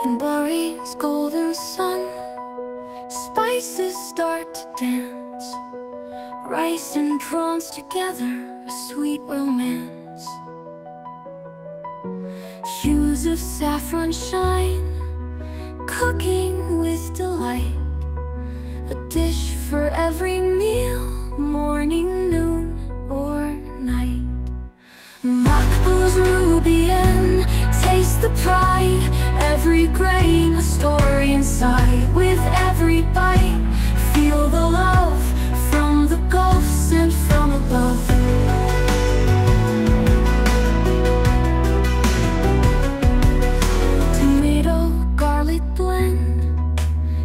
In Bahrain's golden sun, spices start to dance. Rice and prawns together, a sweet romance. Hues of saffron shine, cooking with delight. A dish for every meal, morning, noon, or night. Machboos, Murubyan, taste the pride. Every grain, a story inside. With every bite, feel the love from the Gulf sent from above. Tomato, garlic blend,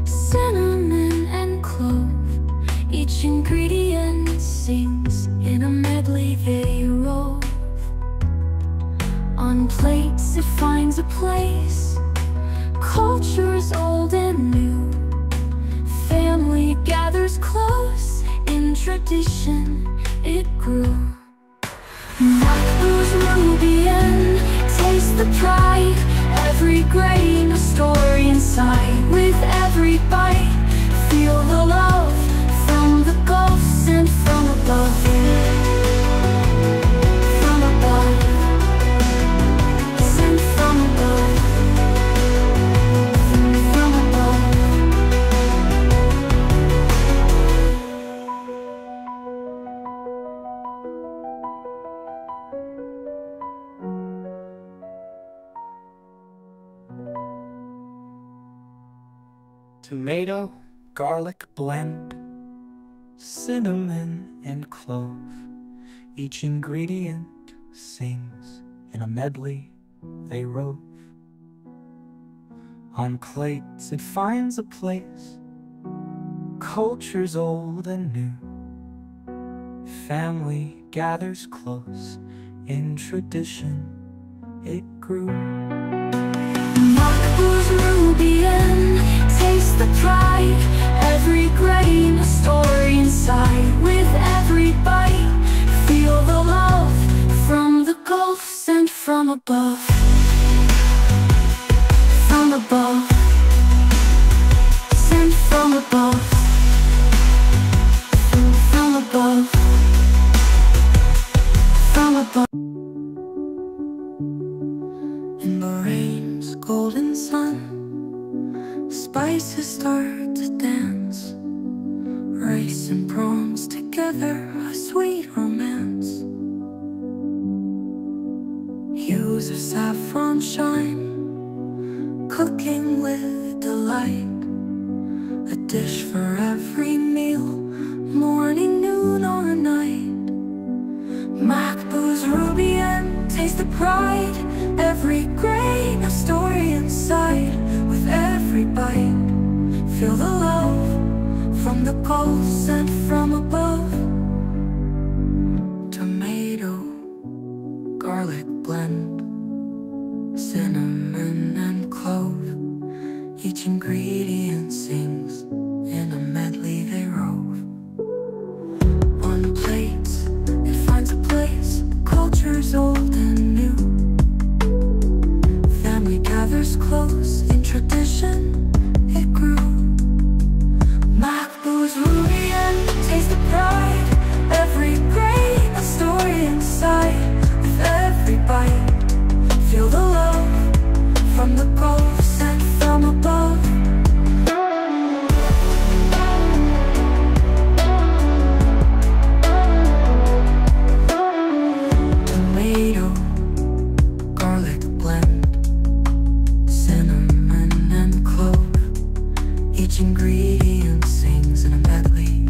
cinnamon and clove. Each ingredient sings in a medley they rove. On plates it finds a place, cultures old and new. Family gathers close, in tradition it grew. Machboos, Murubyan, taste the pride. Every grain, a story inside. With every bite, feel the love from the Gulf sent from above. From above, sent from above. From above. Tomato, garlic blend, cinnamon and clove. Each ingredient sings in a medley they rove. On plates it finds a place, cultures old and new. Family gathers close, in tradition it grew. Machboos, Murubyan, taste the pride. Every grain, a story inside. With every bite, feel the love from the Gulf sent from above. From above, sent from above. From above, from above. In Bahrain's golden sun, spices start to dance. Rice and prawns together, a sweet romance. Hues of saffron shine, cooking with delight. A dish for every meal, morning, noon, or night. Machboos, Murubyan, taste the pride. Every grain, a story inside. With every bite, feel the love from the Gulf sent from above. Tomato, garlic blend, cinnamon and clove. Each ingredient sings in a medley they rove. On plates it finds a place, cultures old and new. Family gathers close, in tradition it grew. Machboos, Murubyan, taste the pride. Every grain, a story inside. With every bite, feel the love from the Gulf sent from above. Tomato, garlic blend, cinnamon and clove. Each ingredient sings in a medley